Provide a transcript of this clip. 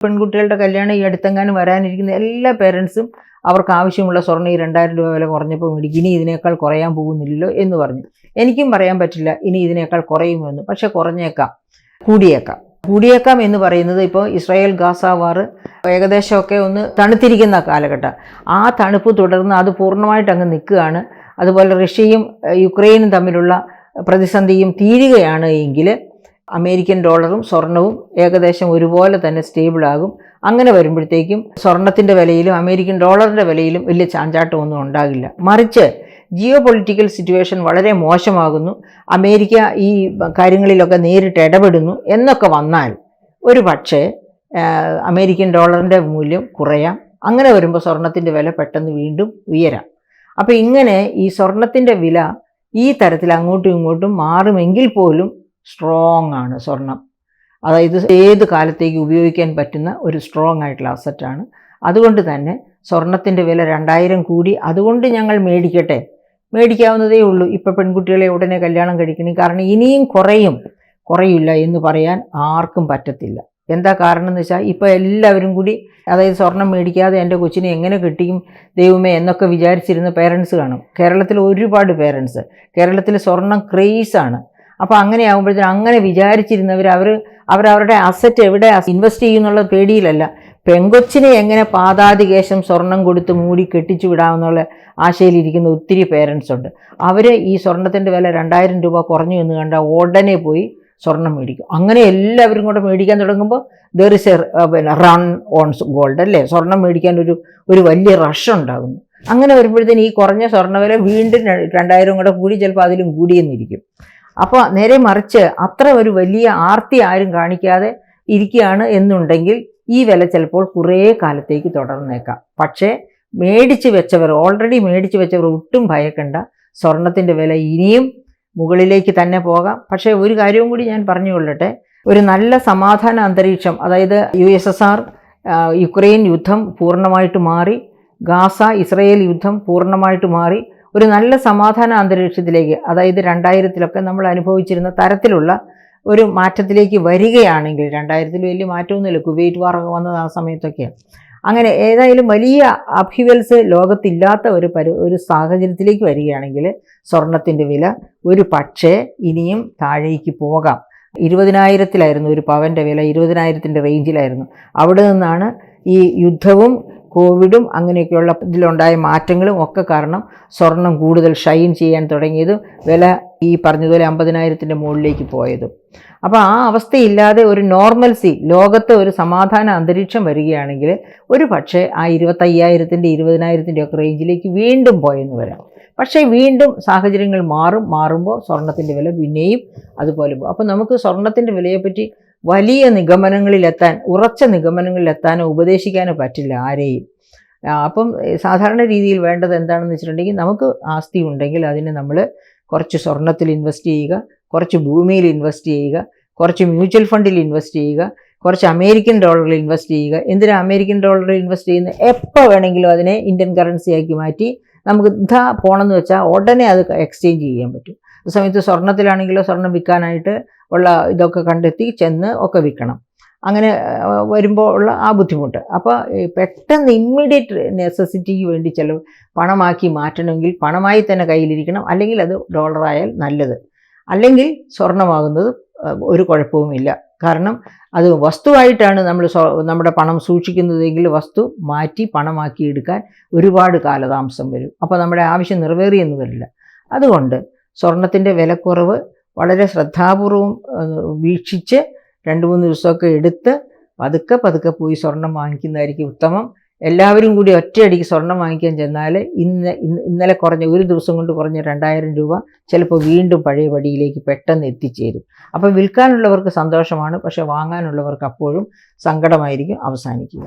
പെൺകുട്ടികളുടെ കല്യാണം ഈ അടുത്തെങ്ങാനും വരാനിരിക്കുന്ന എല്ലാ പേരൻസും അവർക്ക് ആവശ്യമുള്ള സ്വർണ്ണം ഈ 2000 രൂപ വില കുറഞ്ഞപ്പോൾ മേടിക്കും. ഇനി ഇതിനേക്കാൾ കുറയാൻ പോകുന്നില്ലല്ലോ എന്ന് പറഞ്ഞു. എനിക്കും പറയാൻ പറ്റില്ല ഇനി ഇതിനേക്കാൾ കുറയുമെന്ന്. പക്ഷെ കുറഞ്ഞേക്കാം, കൂടിയേക്കാം എന്ന് പറയുന്നത് ഇപ്പോൾ ഇസ്രായേൽ ഗാസ വാർ ഏകദേശമൊക്കെ ഒന്ന് തണുത്തിരിക്കുന്ന കാലഘട്ടം. ആ തണുപ്പ് തുടർന്ന് അത് പൂർണ്ണമായിട്ട് അങ്ങ് നിൽക്കുകയാണ്. അതുപോലെ റഷ്യയും യുക്രൈനും തമ്മിലുള്ള പ്രതിസന്ധിയും തീരുകയാണ് എങ്കിൽ അമേരിക്കൻ ഡോളറും സ്വർണവും ഏകദേശം ഒരുപോലെ തന്നെ സ്റ്റേബിളാകും. അങ്ങനെ വരുമ്പോഴത്തേക്കും സ്വർണത്തിൻ്റെ വിലയിലും അമേരിക്കൻ ഡോളറിൻ്റെ വിലയിലും വലിയ ചാഞ്ചാട്ടമൊന്നും ഉണ്ടാകില്ല. മറിച്ച് ജിയോ പൊളിറ്റിക്കൽ സിറ്റുവേഷൻ വളരെ മോശമാകുന്നു, അമേരിക്ക ഈ കാര്യങ്ങളിലൊക്കെ നേരിട്ട് ഇടപെടുന്നു എന്നൊക്കെ വന്നാൽ ഒരു പക്ഷേ അമേരിക്കൻ ഡോളറിൻ്റെ മൂല്യം കുറയാം. അങ്ങനെ വരുമ്പോൾ സ്വർണത്തിൻ്റെ വില പെട്ടെന്ന് വീണ്ടും ഉയരാം. അപ്പോൾ ഇങ്ങനെ ഈ സ്വർണത്തിൻ്റെ വില ഈ തരത്തിൽ അങ്ങോട്ടും ഇങ്ങോട്ടും മാറുമെങ്കിൽ പോലും സ്ട്രോങ് ആണ് സ്വർണം. അതായത് ഏത് കാലത്തേക്ക് ഉപയോഗിക്കാൻ പറ്റുന്ന ഒരു സ്ട്രോങ് ആയിട്ടുള്ള അസറ്റാണ്. അതുകൊണ്ട് തന്നെ സ്വർണത്തിൻ്റെ വില 2000 കൂടി. അതുകൊണ്ട് ഞങ്ങൾ മേടിക്കാവുന്നതേ ഉള്ളൂ. ഇപ്പോൾ പെൺകുട്ടികളെ ഉടനെ കല്യാണം കഴിക്കണം, കാരണം ഇനിയും കുറയില്ല എന്ന് പറയാൻ ആർക്കും പറ്റത്തില്ല. എന്താ കാരണം എന്ന് വെച്ചാൽ ഇപ്പോൾ എല്ലാവരും കൂടി, അതായത് സ്വർണം മേടിക്കാതെ എൻ്റെ കൊച്ചിനെ എങ്ങനെ കെട്ടിക്കും ദൈവമേ എന്നൊക്കെ വിചാരിച്ചിരുന്ന പേരൻസ് കാണും. കേരളത്തിൽ ഒരുപാട് പേരൻസ്, കേരളത്തിൽ സ്വർണം ക്രേസാണ്. അപ്പോൾ അങ്ങനെ ആകുമ്പോഴത്തേനും അങ്ങനെ വിചാരിച്ചിരുന്നവർ അവരവരുടെ അസറ്റ് എവിടെ ഇൻവെസ്റ്റ് ചെയ്യുന്നുള്ള പേടിയിലല്ല, പെങ്കൊച്ചിനെ എങ്ങനെ പാതാതികേശം സ്വർണം കൊടുത്ത് മൂടി കെട്ടിച്ചു വിടാമെന്നുള്ള ആശയിലിരിക്കുന്ന ഒത്തിരി പേരൻസ് ഉണ്ട്. അവർ ഈ സ്വർണത്തിൻ്റെ വില 2000 രൂപ കുറഞ്ഞു എന്ന് കണ്ടാൽ ഉടനെ പോയി സ്വർണം മേടിക്കും. അങ്ങനെ എല്ലാവരും കൂടെ മേടിക്കാൻ തുടങ്ങുമ്പോൾ there is A run on gold അല്ലേ, സ്വർണം മേടിക്കാൻ ഒരു വലിയ റഷ് ഉണ്ടാകുന്നു. അങ്ങനെ വരുമ്പോഴത്തേന് ഈ കുറഞ്ഞ സ്വർണ്ണവില വീണ്ടും 2000 കൂടെ കൂടി, ചിലപ്പോൾ അതിലും കൂടിയെന്നിരിക്കും. അപ്പോൾ നേരെ മറിച്ച് അത്ര ഒരു വലിയ ആർത്തി ആരും കാണിക്കാതെ ഇരിക്കുകയാണ് എന്നുണ്ടെങ്കിൽ ഈ വില ചിലപ്പോൾ കുറേ കാലത്തേക്ക് തുടർന്നേക്കാം. പക്ഷേ ഓൾറെഡി മേടിച്ച് വെച്ചവർ ഒട്ടും ഭയക്കണ്ട, സ്വർണത്തിൻ്റെ വില ഇനിയും മുകളിലേക്ക് തന്നെ പോകാം. പക്ഷേ ഒരു കാര്യവും കൂടി ഞാൻ പറഞ്ഞുകൊള്ളട്ടെ, ഒരു നല്ല സമാധാന അന്തരീക്ഷം, അതായത് USSR യുക്രൈൻ യുദ്ധം പൂർണ്ണമായിട്ട് മാറി, ഗാസ ഇസ്രയേൽ യുദ്ധം പൂർണ്ണമായിട്ട് മാറി, ഒരു നല്ല സമാധാന അന്തരീക്ഷത്തിലേക്ക്, അതായത് 2000-ലൊക്കെ നമ്മൾ അനുഭവിച്ചിരുന്ന തരത്തിലുള്ള ഒരു മാറ്റത്തിലേക്ക് വരികയാണെങ്കിൽ, 2000-ൽ വലിയ മാറ്റമൊന്നുമില്ല, കുവൈറ്റ് വാറൊക്കെ വന്നത് ആ സമയത്തൊക്കെയാണ്. അങ്ങനെ ഏതായാലും വലിയ അപ്ഹിവൽസ് ലോകത്തില്ലാത്ത ഒരു സാഹചര്യത്തിലേക്ക് വരികയാണെങ്കിൽ സ്വർണത്തിൻ്റെ വില ഒരു പക്ഷേ ഇനിയും താഴേക്ക് പോകാം. 20,000-ലായിരുന്നു ഒരു പവൻ്റെ വില, 20,000-ൻ്റെ റേഞ്ചിലായിരുന്നു. അവിടെ നിന്നാണ് ഈ യുദ്ധവും കോവിഡും അങ്ങനെയൊക്കെയുള്ള ഇതിലുണ്ടായ മാറ്റങ്ങളും ഒക്കെ കാരണം സ്വർണം കൂടുതൽ ഷൈൻ ചെയ്യാൻ തുടങ്ങിയതും വില ഈ പറഞ്ഞതുപോലെ 50,000-ൻ്റെ മുകളിലേക്ക് പോയതും. അപ്പോൾ ആ അവസ്ഥയില്ലാതെ ഒരു നോർമൽസി, ലോകത്ത് ഒരു സമാധാന അന്തരീക്ഷം വരികയാണെങ്കിൽ ഒരു പക്ഷേ ആ 25,000-ൻ്റെ 20,000-ൻ്റെ ഒക്കെ റേഞ്ചിലേക്ക് വീണ്ടും പോയെന്ന് വരാം. പക്ഷേ വീണ്ടും സാഹചര്യങ്ങൾ മാറുമ്പോൾ സ്വർണത്തിൻ്റെ വില പിന്നെയും അതുപോലെ പോകും. അപ്പോൾ നമുക്ക് സ്വർണത്തിൻ്റെ വിലയെപ്പറ്റി വലിയ ഉറച്ച നിഗമനങ്ങളിലെത്താനോ ഉപദേശിക്കാനോ പറ്റില്ല ആരെയും. അപ്പം സാധാരണ രീതിയിൽ വേണ്ടത് എന്താണെന്ന് വെച്ചിട്ടുണ്ടെങ്കിൽ, നമുക്ക് ആസ്തി ഉണ്ടെങ്കിൽ അതിന് നമ്മൾ കുറച്ച് സ്വർണത്തിൽ ഇൻവെസ്റ്റ് ചെയ്യുക, കുറച്ച് ഭൂമിയിൽ ഇൻവെസ്റ്റ് ചെയ്യുക, കുറച്ച് മ്യൂച്വൽ ഫണ്ടിൽ ഇൻവെസ്റ്റ് ചെയ്യുക, കുറച്ച് അമേരിക്കൻ ഡോളറിൽ ഇൻവെസ്റ്റ് ചെയ്യുക. എന്തിനാ അമേരിക്കൻ ഡോളറിൽ ഇൻവെസ്റ്റ് ചെയ്യുന്നത്? എപ്പോൾ വേണമെങ്കിലും അതിനെ ഇന്ത്യൻ കറൻസിയാക്കി മാറ്റി നമുക്ക് പോകണമെന്ന് വെച്ചാൽ ഉടനെ അത് എക്സ്ചേഞ്ച് ചെയ്യാൻ പറ്റും. ആ സമയത്ത് സ്വർണത്തിലാണെങ്കിലോ സ്വർണം വിൽക്കാനായിട്ട് ഉള്ള ഇതൊക്കെ കണ്ടെത്തി ചെന്ന് ഒക്കെ വിൽക്കണം. അങ്ങനെ വരുമ്പോൾ ഉള്ള ആ ബുദ്ധിമുട്ട്. അപ്പോൾ പെട്ടെന്ന് ഇമ്മീഡിയറ്റ് നെസസിറ്റിക്ക് വേണ്ടി പണമാക്കി മാറ്റണമെങ്കിൽ പണമായി തന്നെ കയ്യിലിരിക്കണം, അല്ലെങ്കിൽ അത് ഡോളറായാൽ നല്ലത്. അല്ലെങ്കിൽ സ്വർണമാകുന്നത് ഒരു കുഴപ്പവുമില്ല. കാരണം അത് വസ്തുവായിട്ടാണ് നമ്മുടെ പണം സൂക്ഷിക്കുന്നതെങ്കിൽ വസ്തു മാറ്റി പണമാക്കി എടുക്കാൻ ഒരുപാട് കാലതാമസം വരും. അപ്പോൾ നമ്മുടെ ആവശ്യം നിറവേറിയെന്ന് വരില്ല. അതുകൊണ്ട് സ്വർണത്തിൻ്റെ വിലക്കുറവ് വളരെ ശ്രദ്ധാപൂർവം വീക്ഷിച്ച് 2-3 ദിവസമൊക്കെ എടുത്ത് പതുക്കെ പോയി സ്വർണം വാങ്ങിക്കുന്നതായിരിക്കും ഉത്തമം. എല്ലാവരും കൂടി ഒറ്റയടിക്ക് സ്വർണം വാങ്ങിക്കാൻ ചെന്നാൽ ഇന്നലെ കുറഞ്ഞ ഒരു ദിവസം കൊണ്ട് കുറഞ്ഞ 2000 രൂപ ചിലപ്പോൾ വീണ്ടും പഴയ പടിയിലേക്ക് പെട്ടെന്ന് എത്തിച്ചേരും. അപ്പോൾ വിൽക്കാനുള്ളവർക്ക് സന്തോഷമാണ്, പക്ഷേ വാങ്ങാനുള്ളവർക്ക് അപ്പോഴും സങ്കടമായിരിക്കും അവസാനിക്കുക.